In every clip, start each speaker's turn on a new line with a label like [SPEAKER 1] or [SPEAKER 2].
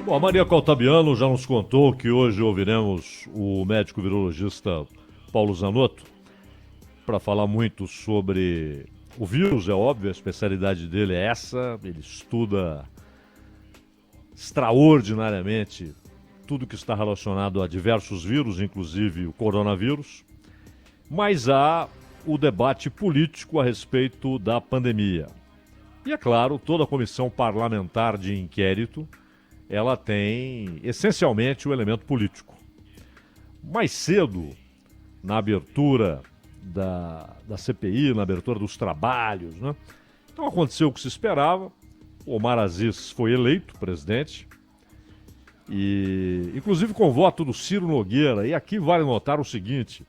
[SPEAKER 1] Bom, a Maria Caltabiano já nos contou que hoje ouviremos o médico virologista Paulo Zanotto para falar muito sobre o vírus, é óbvio, a especialidade dele é essa, ele estuda extraordinariamente tudo que está relacionado a diversos vírus, inclusive o coronavírus, mas há o debate político a respeito da pandemia. E é claro, toda a comissão parlamentar de inquérito, ela tem essencialmente o elemento político. Mais cedo, na abertura da CPI, na abertura dos trabalhos, né? Então aconteceu o que se esperava, o Omar Aziz foi eleito presidente, e inclusive com o voto do Ciro Nogueira. E aqui vale notar o seguinte: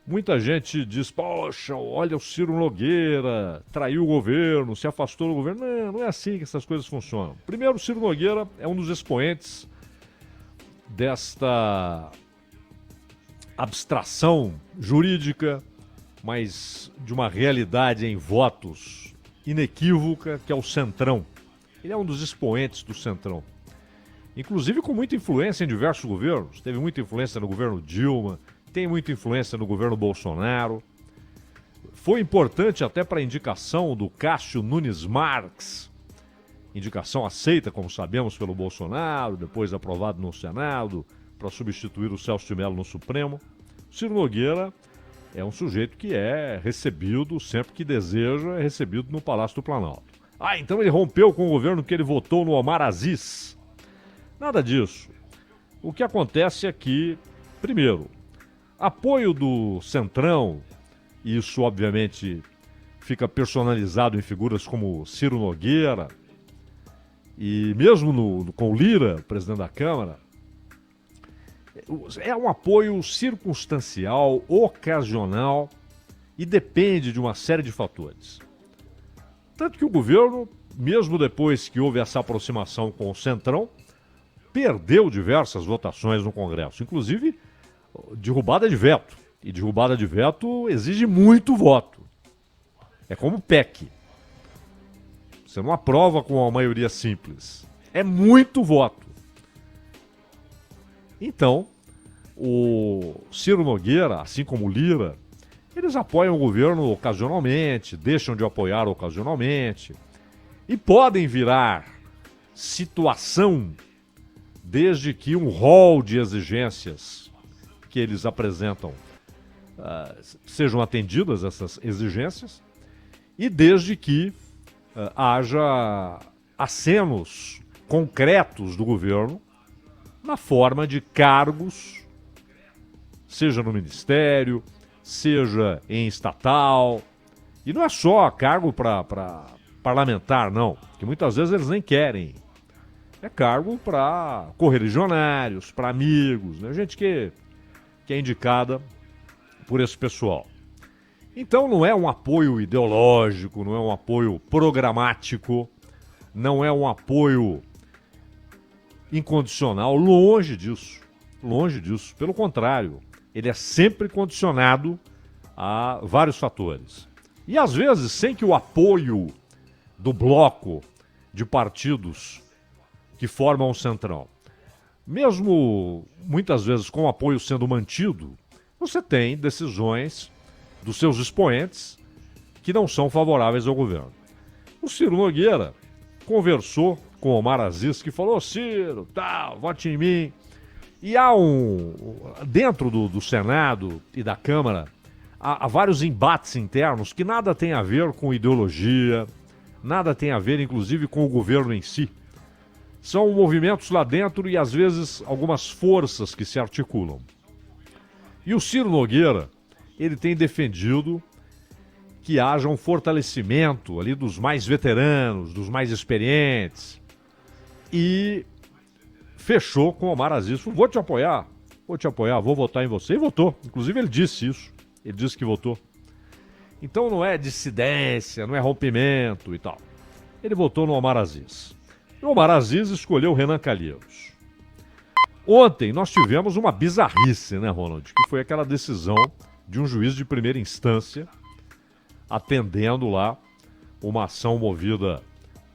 [SPEAKER 1] muita gente diz, poxa, olha, o Ciro Nogueira traiu o governo, se afastou do governo. Não, não é assim que essas coisas funcionam. Primeiro, o Ciro Nogueira é um dos expoentes desta abstração jurídica, mas de uma realidade em votos inequívoca, que é o Centrão. Ele é um dos expoentes do Centrão. Inclusive com muita influência em diversos governos. Teve muita influência no governo Dilma, tem muita influência no governo Bolsonaro. Foi importante até para a indicação do Cássio Nunes Marques, indicação aceita, como sabemos, pelo Bolsonaro, depois aprovado no Senado, para substituir o Celso de Mello no Supremo. Ciro Nogueira é um sujeito que é recebido, sempre que deseja, é recebido no Palácio do Planalto. Ah, então ele rompeu com o governo que ele votou no Omar Aziz. Nada disso. O que acontece é que, primeiro, apoio do Centrão, e isso obviamente fica personalizado em figuras como Ciro Nogueira, e mesmo com o Lira, presidente da Câmara, é um apoio circunstancial, ocasional e depende de uma série de fatores. Tanto que o governo, mesmo depois que houve essa aproximação com o Centrão, perdeu diversas votações no Congresso, inclusive derrubada de veto. E derrubada de veto exige muito voto. É como o PEC. Você não aprova com a maioria simples. É muito voto. Então, o Ciro Nogueira, assim como o Lira, eles apoiam o governo ocasionalmente, deixam de apoiar ocasionalmente, e podem virar situação desde que um rol de exigências que eles apresentam sejam atendidas, essas exigências, e desde que haja acenos concretos do governo na forma de cargos, seja no ministério, seja em estatal. E não é só cargo para parlamentar, não, que muitas vezes eles nem querem. É cargo para correligionários, para amigos, né? Gente que é indicada por esse pessoal. Então não é um apoio ideológico, não é um apoio programático, não é um apoio incondicional, longe disso. Longe disso. Pelo contrário, ele é sempre condicionado a vários fatores. E às vezes sem que o apoio do bloco de partidos que formam o Centrão, mesmo muitas vezes com o apoio sendo mantido, você tem decisões dos seus expoentes que não são favoráveis ao governo. O Ciro Nogueira conversou com o Omar Aziz, que falou, Ciro, tal, vote em mim. E há dentro do Senado e da Câmara, há vários embates internos que nada tem a ver com ideologia, nada tem a ver, inclusive, com o governo em si. São movimentos lá dentro e, às vezes, algumas forças que se articulam. E o Ciro Nogueira, ele tem defendido que haja um fortalecimento ali dos mais veteranos, dos mais experientes. E fechou com o Omar Aziz. Vou te apoiar, vou votar em você. E votou. Inclusive ele disse isso. Ele disse que votou. Então não é dissidência, não é rompimento e tal. Ele votou no Omar Aziz. E o Omar Aziz escolheu o Renan Calheiros. Ontem nós tivemos uma bizarrice, né, Ronald? Que foi aquela decisão de um juiz de primeira instância atendendo lá uma ação movida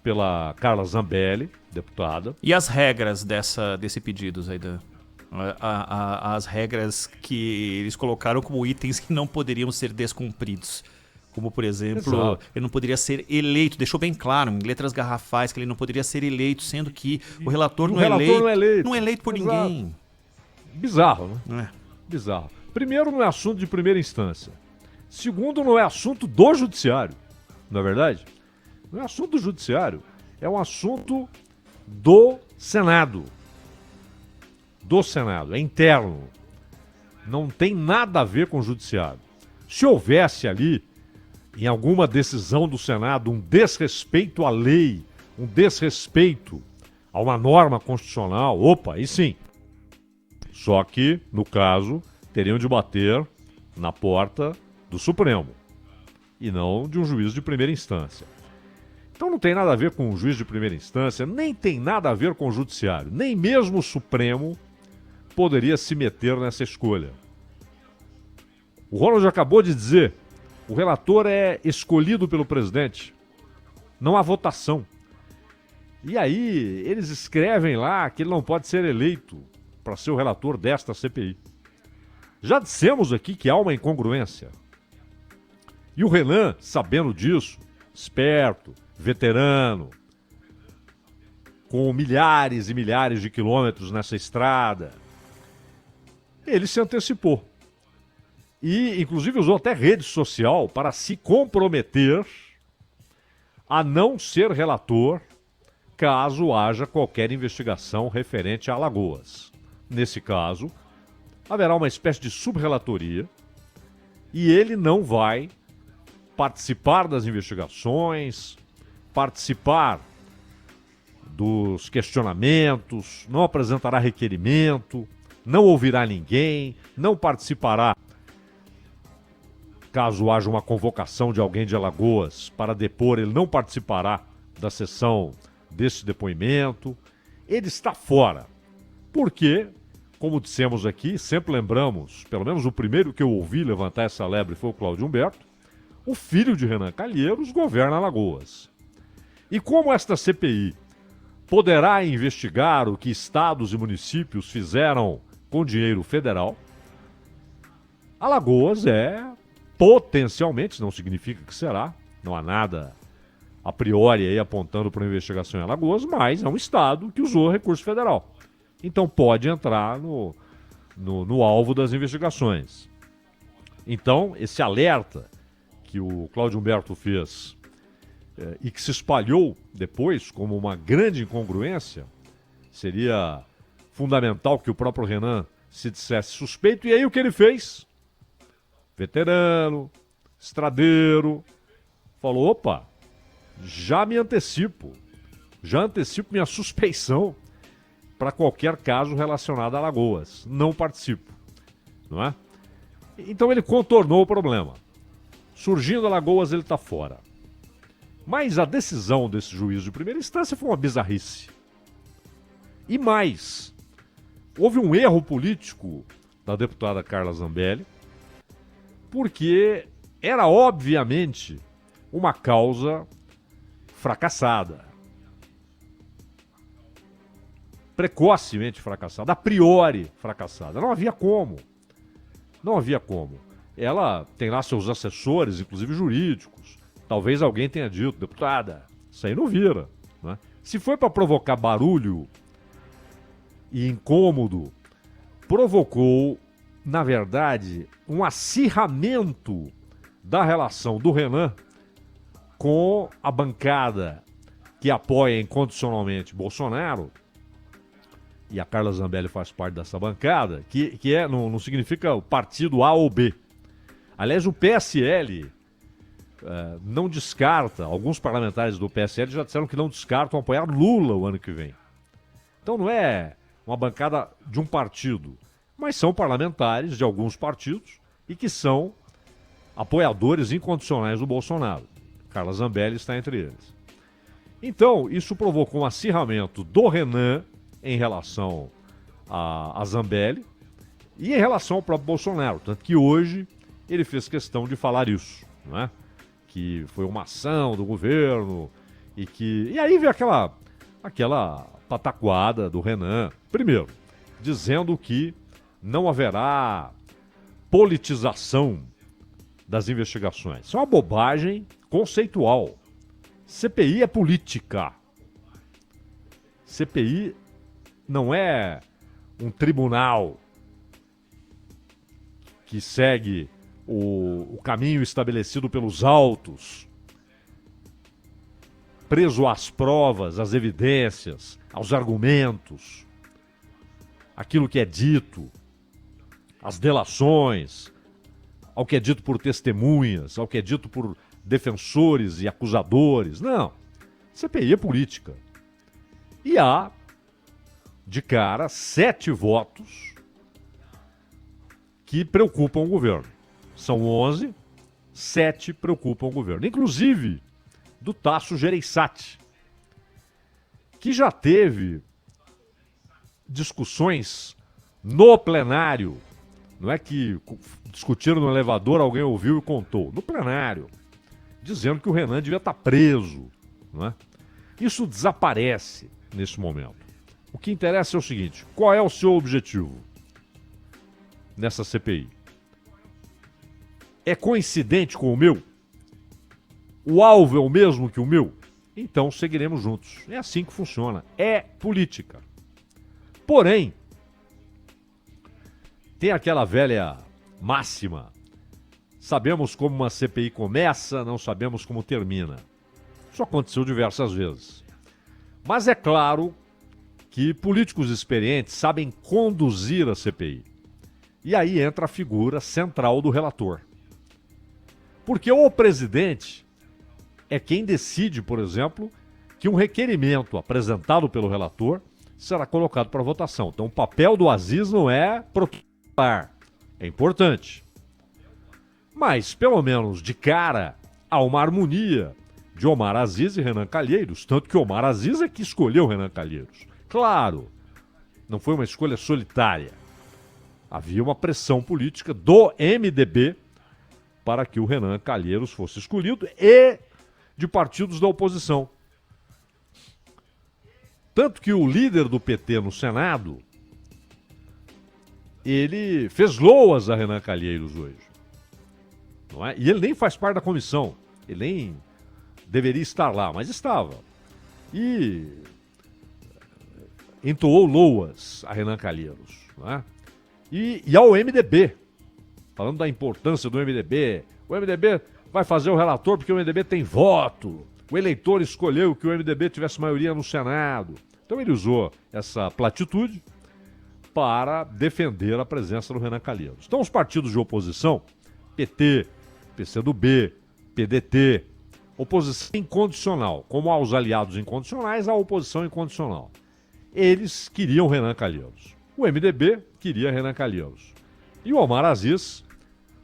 [SPEAKER 1] pela Carla Zambelli, deputada.
[SPEAKER 2] E as regras desse pedido, Zaidan? As regras que eles colocaram como itens que não poderiam ser descumpridos. Como, por exemplo,
[SPEAKER 1] Exato.
[SPEAKER 2] ele não poderia ser eleito. Deixou bem claro, em letras garrafais, que ele não poderia ser eleito, sendo que o relator não é eleito. Não é eleito por
[SPEAKER 1] Exato.
[SPEAKER 2] ninguém.
[SPEAKER 1] Bizarro, né?
[SPEAKER 2] Não é?
[SPEAKER 1] Bizarro. Primeiro, não é assunto de primeira instância. Segundo, não é assunto do judiciário. Não é verdade? Não é assunto do judiciário. É um assunto do Senado. Do Senado. É interno. Não tem nada a ver com o judiciário. Se houvesse ali, em alguma decisão do Senado, um desrespeito à lei, um desrespeito a uma norma constitucional, opa, aí sim. Só que, no caso, teriam de bater na porta do Supremo e não de um juiz de primeira instância. Então não tem nada a ver com o juiz de primeira instância, nem tem nada a ver com o judiciário. Nem mesmo o Supremo poderia se meter nessa escolha. O Ronald acabou de dizer, o relator é escolhido pelo presidente. Não há votação. E aí eles escrevem lá que ele não pode ser eleito para ser o relator desta CPI. Já dissemos aqui que há uma incongruência. E o Renan, sabendo disso, esperto, veterano, com milhares e milhares de quilômetros nessa estrada, ele se antecipou. E, inclusive, usou até rede social para se comprometer a não ser relator caso haja qualquer investigação referente a Alagoas. Nesse caso, haverá uma espécie de subrelatoria e ele não vai participar das investigações, participar dos questionamentos, não apresentará requerimento, não ouvirá ninguém, não participará caso haja uma convocação de alguém de Alagoas para depor, ele não participará da sessão desse depoimento. Ele está fora. Porque, como dissemos aqui, sempre lembramos, pelo menos o primeiro que eu ouvi levantar essa lebre foi o Cláudio Humberto, o filho de Renan Calheiros governa Alagoas. E como esta CPI poderá investigar o que estados e municípios fizeram com dinheiro federal, Alagoas é potencialmente, não significa que será, não há nada a priori aí apontando para uma investigação em Alagoas, mas é um estado que usou recurso federal. Então pode entrar no alvo das investigações. Então, esse alerta que o Cláudio Humberto fez e que se espalhou depois como uma grande incongruência, seria fundamental que o próprio Renan se dissesse suspeito. E aí o que ele fez? Veterano, estradeiro, falou, opa, já antecipo minha suspeição para qualquer caso relacionado a Alagoas. Não participo, não é? Então ele contornou o problema. Surgindo Alagoas, ele está fora. Mas a decisão desse juiz de primeira instância foi uma bizarrice. E mais, houve um erro político da deputada Carla Zambelli, porque era obviamente uma causa fracassada. Precocemente fracassada, a priori fracassada. Não havia como. Não havia como. Ela tem lá seus assessores, inclusive jurídicos. Talvez alguém tenha dito, deputada, isso aí não vira. Né? Se foi para provocar barulho e incômodo, provocou, na verdade, um acirramento da relação do Renan com a bancada que apoia incondicionalmente Bolsonaro, e a Carla Zambelli faz parte dessa bancada, que não significa o partido A ou B. Aliás, o PSL não descarta, alguns parlamentares do PSL já disseram que não descartam apoiar Lula o ano que vem. Então não é uma bancada de um partido, mas são parlamentares de alguns partidos e que são apoiadores incondicionais do Bolsonaro. Carla Zambelli está entre eles. Então, isso provocou um acirramento do Renan em relação a Zambelli e em relação ao próprio Bolsonaro. Tanto que hoje ele fez questão de falar isso, né? Que foi uma ação do governo E aí vem aquela pataquada do Renan. Primeiro, dizendo que não haverá politização das investigações. Isso é uma bobagem conceitual. CPI é política. CPI não é um tribunal que segue o caminho estabelecido pelos autos, preso às provas, às evidências, aos argumentos, aquilo que é dito, as delações, ao que é dito por testemunhas, ao que é dito por defensores e acusadores. Não. CPI é política. E há, de cara, 7 votos que preocupam o governo. São 11, 7 preocupam o governo. Inclusive do Tasso Gereissati, que já teve discussões no plenário. Não é que discutiram no elevador, alguém ouviu e contou. No plenário, dizendo que o Renan devia estar preso. Não é? Isso desaparece nesse momento. O que interessa é o seguinte: qual é o seu objetivo nessa CPI? É coincidente com o meu? O alvo é o mesmo que o meu? Então seguiremos juntos. É assim que funciona. É política. Porém, tem aquela velha máxima: sabemos como uma CPI começa, não sabemos como termina. Isso aconteceu diversas vezes. Mas é claro que políticos experientes sabem conduzir a CPI. E aí entra a figura central do relator. Porque o presidente é quem decide, por exemplo, que um requerimento apresentado pelo relator será colocado para votação. Então o papel do Aziz não é protocolar, é importante. Mas, pelo menos de cara, há uma harmonia de Omar Aziz e Renan Calheiros, tanto que Omar Aziz é que escolheu Renan Calheiros. Claro, não foi uma escolha solitária. Havia uma pressão política do MDB para que o Renan Calheiros fosse escolhido e de partidos da oposição. Tanto que o líder do PT no Senado, ele fez loas a Renan Calheiros hoje. Não é? E ele nem faz parte da comissão. Ele nem deveria estar lá, mas estava. E entoou loas a Renan Calheiros. Não é? E ao MDB, falando da importância do MDB. O MDB vai fazer o relator porque o MDB tem voto. O eleitor escolheu que o MDB tivesse maioria no Senado. Então ele usou essa platitude para defender a presença do Renan Calheiros. Então os partidos de oposição, PT, PCdoB, PDT, oposição incondicional, como aos aliados incondicionais, a oposição incondicional. Eles queriam Renan Calheiros. O MDB queria Renan Calheiros. E o Omar Aziz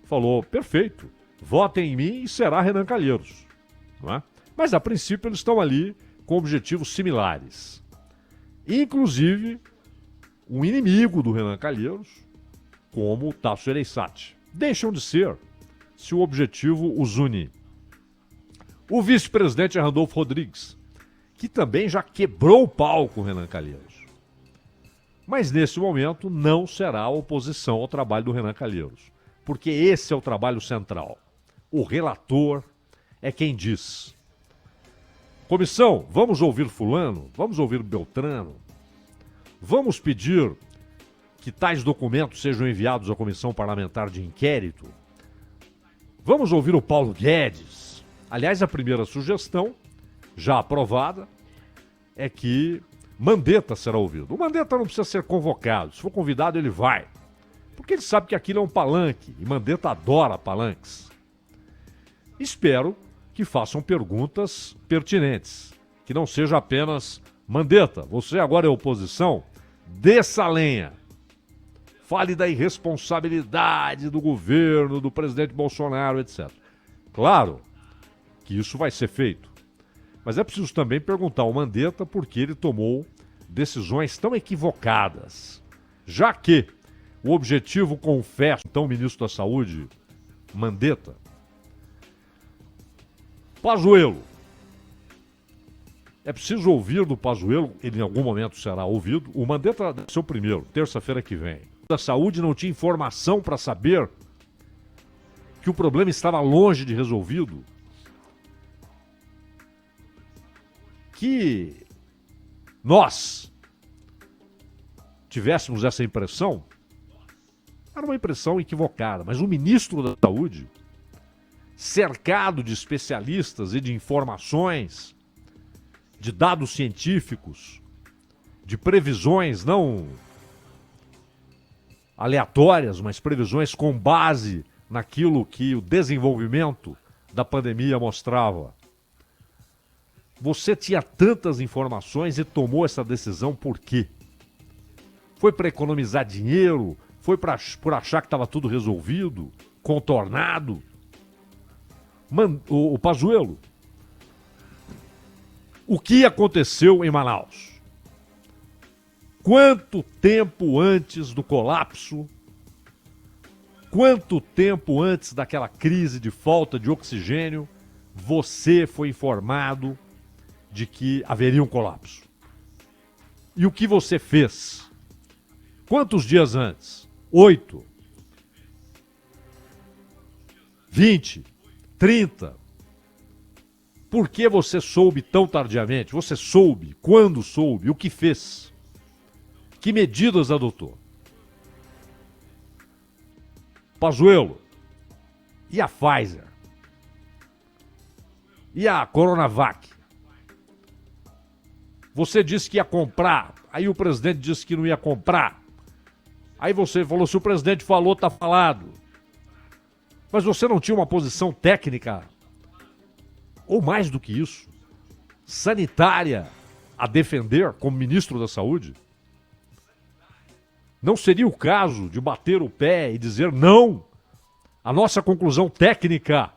[SPEAKER 1] falou: perfeito, votem em mim e será Renan Calheiros. Não é? Mas a princípio eles estão ali com objetivos similares. Inclusive, um inimigo do Renan Calheiros, como o Tasso Gereissati. Deixam de ser se o objetivo os une. O vice-presidente é Randolfo Rodrigues, que também já quebrou o pau com o Renan Calheiros. Mas nesse momento não será oposição ao trabalho do Renan Calheiros, porque esse é o trabalho central. O relator é quem diz: comissão, vamos ouvir fulano, vamos ouvir Beltrano, vamos pedir que tais documentos sejam enviados à comissão parlamentar de inquérito, vamos ouvir o Paulo Guedes. Aliás, a primeira sugestão, já aprovada, é que Mandetta será ouvido. O Mandetta não precisa ser convocado. Se for convidado, ele vai. Porque ele sabe que aquilo é um palanque. E Mandetta adora palanques. Espero que façam perguntas pertinentes. Que não seja apenas: Mandetta, você agora é oposição? Desça a lenha. Fale da irresponsabilidade do governo, do presidente Bolsonaro, etc. Claro que isso vai ser feito. Mas é preciso também perguntar ao Mandetta por que ele tomou decisões tão equivocadas. Já que o objetivo, confesso, então, o ministro da Saúde, Mandetta, Pazuello, É preciso ouvir do Pazuello, ele em algum momento será ouvido. O Mandetta deve ser o primeiro, terça-feira que vem. A saúde não tinha informação para saber que o problema estava longe de resolvido. Que nós tivéssemos essa impressão, era uma impressão equivocada, mas o ministro da Saúde, cercado de especialistas e de informações, de dados científicos, de previsões não aleatórias, mas previsões com base naquilo que o desenvolvimento da pandemia mostrava. Você tinha tantas informações e tomou essa decisão por quê? Foi para economizar dinheiro? Foi por achar que estava tudo resolvido? Contornado? O Pazuello, o que aconteceu em Manaus? Quanto tempo antes do colapso? Quanto tempo antes daquela crise de falta de oxigênio você foi informado de que haveria um colapso? E o que você fez? Quantos dias antes? 8? 20? 30? Por que você soube tão tardiamente? Você soube? Quando soube? O que fez? Que medidas adotou? Pazuello, e a Pfizer? E a Coronavac? Você disse que ia comprar, aí o presidente disse que não ia comprar. Aí você falou, se o presidente falou, tá falado. Mas você não tinha uma posição técnica, ou mais do que isso, sanitária, a defender como ministro da Saúde? Não seria o caso de bater o pé e dizer não? A nossa conclusão técnica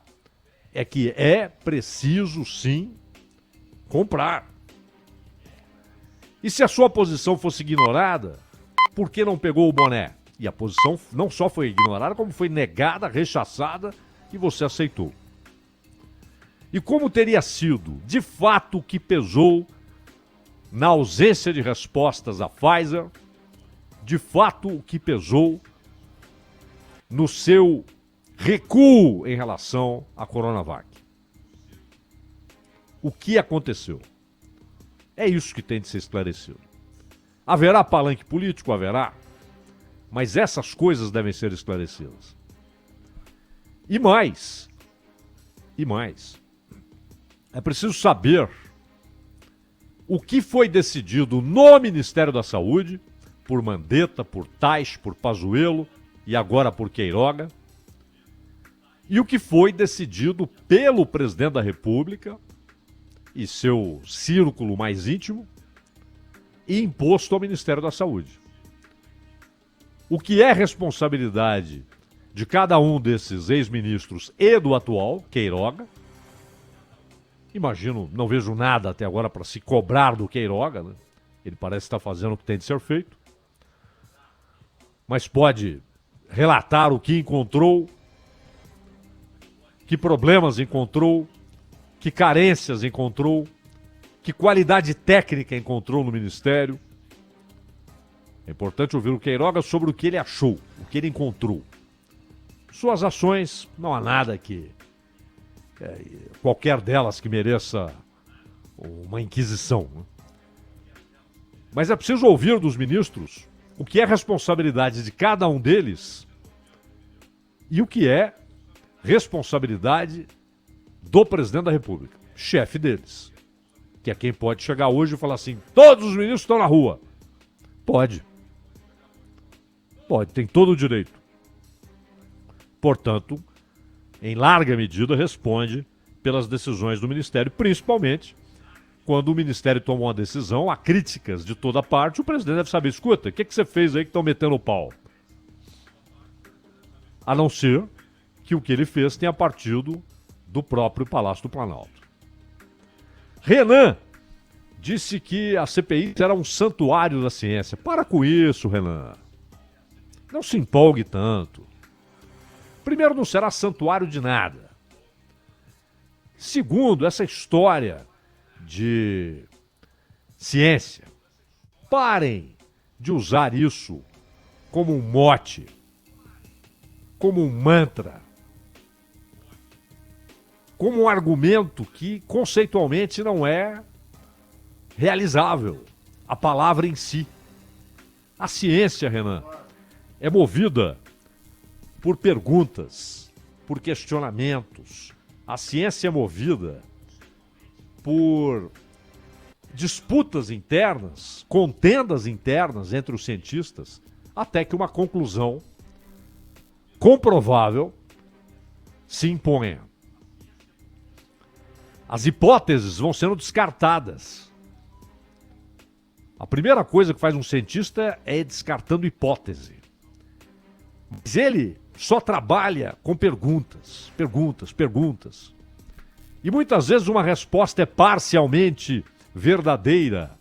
[SPEAKER 1] é que é preciso, sim, comprar. E se a sua posição fosse ignorada, por que não pegou o boné? E a posição não só foi ignorada, como foi negada, rechaçada, e você aceitou. E como teria sido, de fato, o que pesou na ausência de respostas à Pfizer, de fato, o que pesou no seu recuo em relação à Coronavac? O que aconteceu? É isso que tem de ser esclarecido. Haverá palanque político? Haverá. Mas essas coisas devem ser esclarecidas. E mais. É preciso saber o que foi decidido no Ministério da Saúde, por Mandetta, por Tais, por Pazuello e agora por Queiroga, e o que foi decidido pelo presidente da República e seu círculo mais íntimo e imposto ao Ministério da Saúde. O que é responsabilidade de cada um desses ex-ministros e do atual, Queiroga? Imagino, não vejo nada até agora para se cobrar do Queiroga, né? Ele parece estar fazendo o que tem de ser feito. Mas pode relatar o que encontrou, que problemas encontrou, que carências encontrou, que qualidade técnica encontrou no Ministério. É importante ouvir o Queiroga sobre o que ele achou, o que ele encontrou. Suas ações, não há nada que qualquer delas que mereça uma inquisição. Né? Mas é preciso ouvir dos ministros o que é responsabilidade de cada um deles e o que é responsabilidade do presidente da República, chefe deles. Que é quem pode chegar hoje e falar assim, todos os ministros estão na rua. Pode, tem todo o direito. Portanto, em larga medida, responde pelas decisões do Ministério, principalmente quando o Ministério toma uma decisão, há críticas de toda parte, o presidente deve saber, escuta, o que você fez aí que estão metendo o pau? A não ser que o que ele fez tenha partido do próprio Palácio do Planalto. Renan disse que a CPI será um santuário da ciência. Para com isso, Renan. Não se empolgue tanto. Primeiro, não será santuário de nada. Segundo, essa história de ciência. Parem de usar isso como um mote, como um mantra, como um argumento que conceitualmente não é realizável. A palavra em si. A ciência, Renan, é movida por perguntas, por questionamentos. A ciência é movida por disputas internas, contendas internas entre os cientistas, até que uma conclusão comprovável se imponha. As hipóteses vão sendo descartadas. A primeira coisa que faz um cientista é ir descartando hipótese. Mas ele só trabalha com perguntas. E muitas vezes uma resposta é parcialmente verdadeira.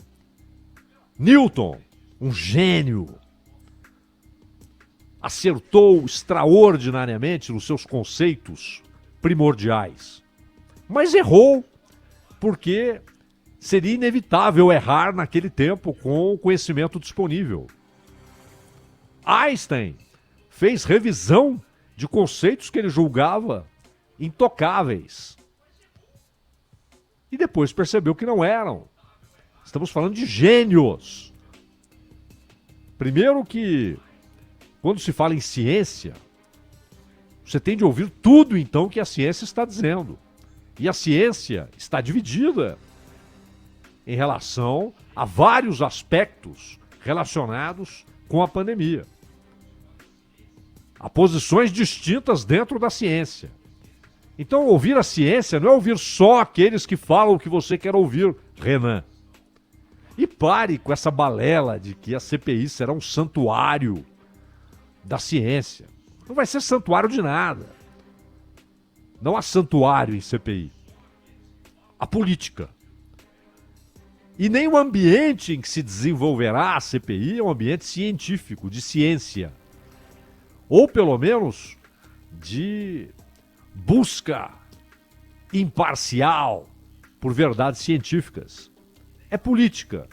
[SPEAKER 1] Newton, um gênio, acertou extraordinariamente nos seus conceitos primordiais. Mas errou, porque seria inevitável errar naquele tempo com o conhecimento disponível. Einstein fez revisão de conceitos que ele julgava intocáveis. E depois percebeu que não eram. Estamos falando de gênios. Primeiro que, quando se fala em ciência, você tem de ouvir tudo então que a ciência está dizendo. E a ciência está dividida em relação a vários aspectos relacionados com a pandemia. Há posições distintas dentro da ciência. Então, ouvir a ciência não é ouvir só aqueles que falam o que você quer ouvir, Renan. E pare com essa balela de que a CPI será um santuário da ciência. Não vai ser santuário de nada. Não há santuário em CPI. Há política. E nem o ambiente em que se desenvolverá a CPI é um ambiente científico, de ciência. Ou, pelo menos, de busca imparcial por verdades científicas. É política.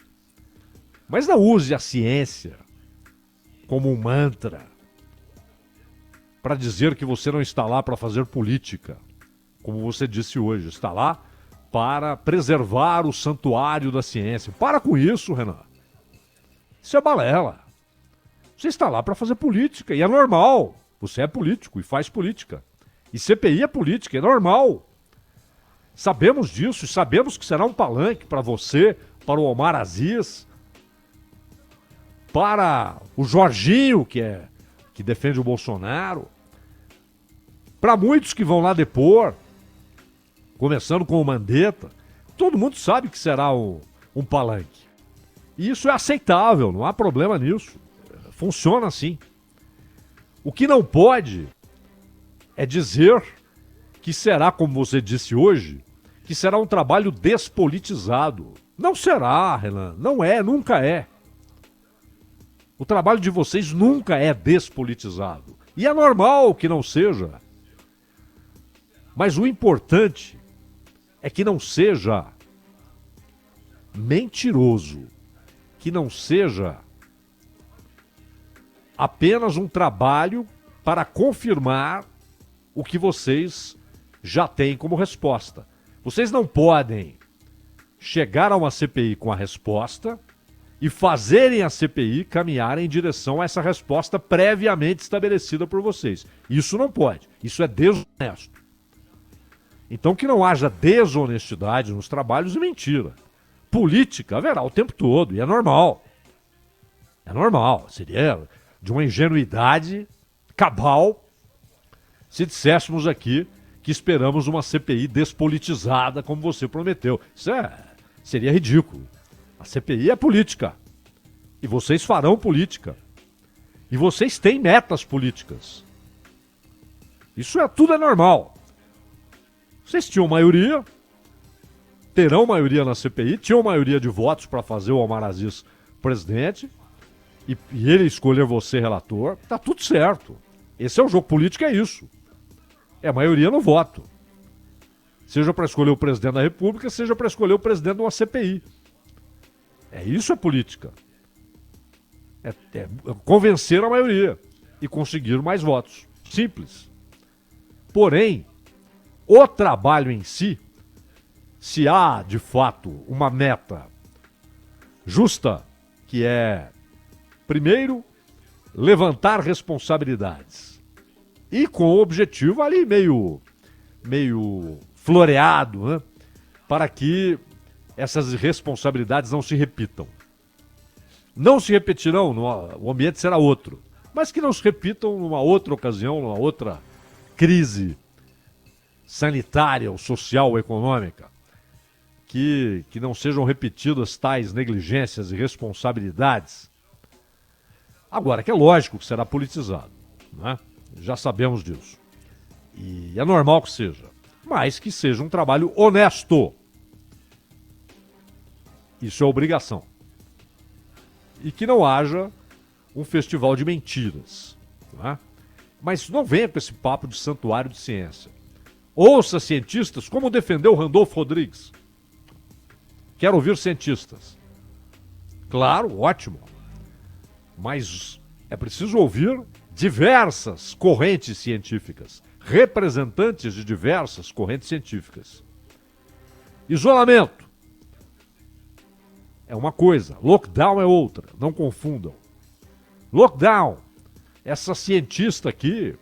[SPEAKER 1] Mas não use a ciência como um mantra para dizer que você não está lá para fazer política, como você disse hoje, está lá para preservar o santuário da ciência. Para com isso, Renan. Isso é balela. Você está lá para fazer política e é normal. Você é político e faz política. E CPI é política, é normal. Sabemos disso e sabemos que será um palanque para você, para o Omar Aziz, para o Jorginho, que defende o Bolsonaro, para muitos que vão lá depor, começando com o Mandetta. Todo mundo sabe que será um palanque. E isso é aceitável, não há problema nisso. Funciona assim. O que não pode é dizer que será, como você disse hoje, que será um trabalho despolitizado. Não será, Renan. Não é, nunca é. O trabalho de vocês nunca é despolitizado. E é normal que não seja. Mas o importante é que não seja mentiroso, que não seja apenas um trabalho para confirmar o que vocês já têm como resposta. Vocês não podem chegar a uma CPI com a resposta e fazerem a CPI caminhar em direção a essa resposta previamente estabelecida por vocês. Isso não pode. Isso é desonesto. Então que não haja desonestidade nos trabalhos e mentira. Política haverá o tempo todo, e é normal. É normal. Seria de uma ingenuidade cabal se disséssemos aqui que esperamos uma CPI despolitizada, como você prometeu. Isso seria ridículo. A CPI é política. E vocês farão política. E vocês têm metas políticas. Tudo é normal. Vocês tinham maioria, terão maioria na CPI, tinham maioria de votos para fazer o Omar Aziz presidente, e ele escolher você relator, tá tudo certo. Esse é o jogo político, é isso. É maioria no voto. Seja para escolher o presidente da República, seja para escolher o presidente de uma CPI. Isso é política. É convencer a maioria e conseguir mais votos. Simples. Porém, o trabalho em si, se há de fato uma meta justa, que é, primeiro, levantar responsabilidades. E com o objetivo ali meio floreado, né? Para que essas responsabilidades não se repitam. Não se repetirão, o ambiente será outro, mas que não se repitam numa outra ocasião, numa outra crise sanitária, ou social, ou econômica, que não sejam repetidas tais negligências e responsabilidades. Agora, que é lógico que será politizado, né? Já sabemos disso. E é normal que seja, mas que seja um trabalho honesto. Isso é obrigação. E que não haja um festival de mentiras. Né? Mas não venha com esse papo de santuário de ciência. Ouça cientistas, como defendeu Randolfo Rodrigues. Quero ouvir cientistas. Claro, ótimo. Mas é preciso ouvir diversas correntes científicas, representantes de diversas correntes científicas. Isolamento é uma coisa, lockdown é outra, não confundam. Lockdown, essa cientista aqui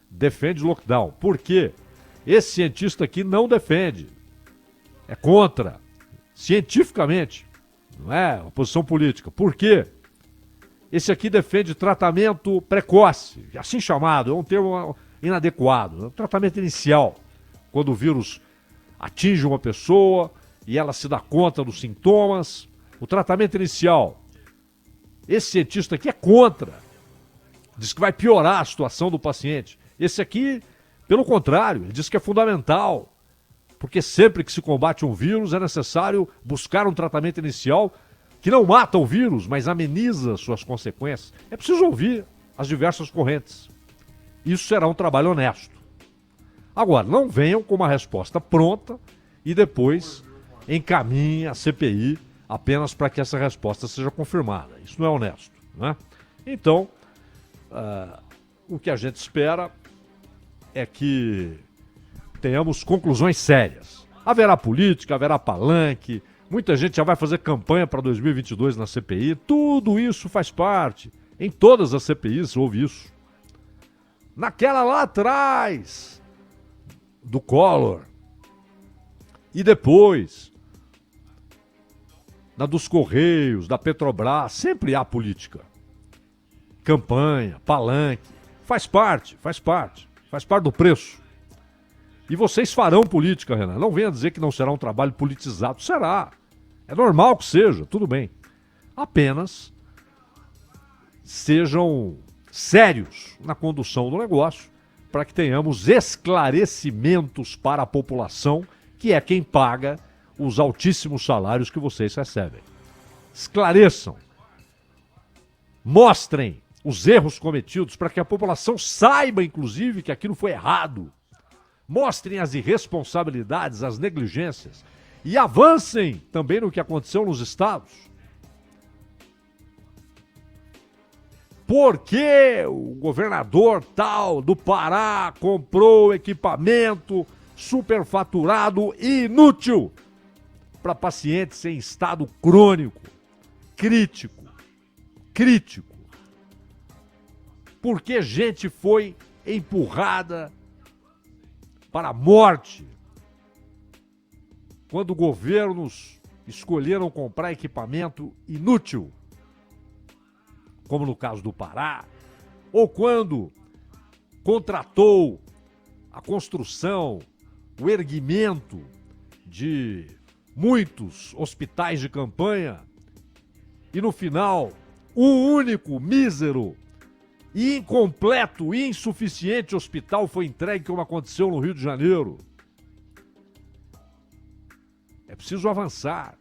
[SPEAKER 1] defende lockdown. Por quê? Esse cientista aqui não defende, é contra, cientificamente, não é uma posição política. Por quê? Esse aqui defende tratamento precoce, assim chamado, é um termo inadequado, né? Tratamento inicial, quando o vírus atinge uma pessoa e ela se dá conta dos sintomas, o tratamento inicial. Esse cientista aqui é contra, diz que vai piorar a situação do paciente. Esse aqui, pelo contrário, ele diz que é fundamental, porque sempre que se combate um vírus é necessário buscar um tratamento inicial que não mata o vírus, mas ameniza suas consequências. É preciso ouvir as diversas correntes. Isso será um trabalho honesto. Agora, não venham com uma resposta pronta e depois encaminhem a CPI apenas para que essa resposta seja confirmada. Isso não é honesto, né? Então, o que a gente espera é que tenhamos conclusões sérias. Haverá política, haverá palanque, muita gente já vai fazer campanha para 2022 na CPI. Tudo isso faz parte. Em todas as CPIs houve isso. Naquela lá atrás, do Collor. E depois, na dos Correios, da Petrobras, sempre há política. Campanha, palanque. Faz parte do preço. E vocês farão política, Renan. Não venha dizer que não será um trabalho politizado. Será. É normal que seja, tudo bem. Apenas sejam sérios na condução do negócio para que tenhamos esclarecimentos para a população, que é quem paga os altíssimos salários que vocês recebem. Esclareçam. Mostrem os erros cometidos para que a população saiba, inclusive, que aquilo foi errado. Mostrem as irresponsabilidades, as negligências e avancem também no que aconteceu nos estados. Por que o governador tal do Pará comprou equipamento superfaturado e inútil para pacientes em estado crônico, crítico? Por que gente foi empurrada para a morte quando governos escolheram comprar equipamento inútil, como no caso do Pará, ou quando contratou a construção, o erguimento de muitos hospitais de campanha e no final um único, mísero e incompleto e insuficiente hospital foi entregue, como aconteceu no Rio de Janeiro. É preciso avançar.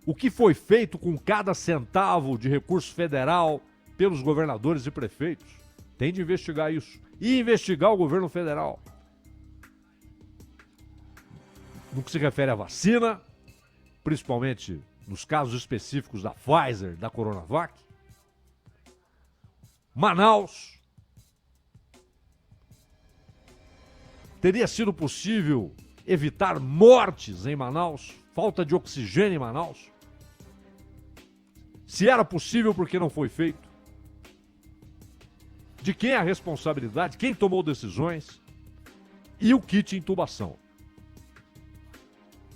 [SPEAKER 1] O que foi feito com cada centavo de recurso federal pelos governadores e prefeitos? Tem de investigar isso. E investigar o governo federal. No que se refere à vacina, principalmente nos casos específicos da Pfizer, da Coronavac. Manaus. Teria sido possível evitar mortes em Manaus? Falta de oxigênio em Manaus? Se era possível, por que não foi feito? De quem é a responsabilidade? Quem tomou decisões? E o kit intubação?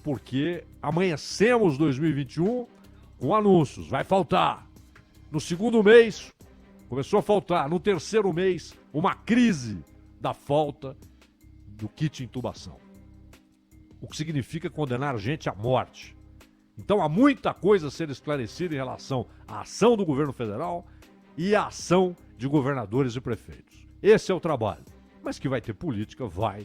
[SPEAKER 1] Porque amanhecemos 2021 com anúncios. Vai faltar. No segundo mês, começou a faltar. No terceiro mês, uma crise da falta do kit intubação. O que significa condenar gente à morte. Então há muita coisa a ser esclarecida em relação à ação do governo federal e à ação de governadores e prefeitos. Esse é o trabalho. Mas que vai ter política, vai.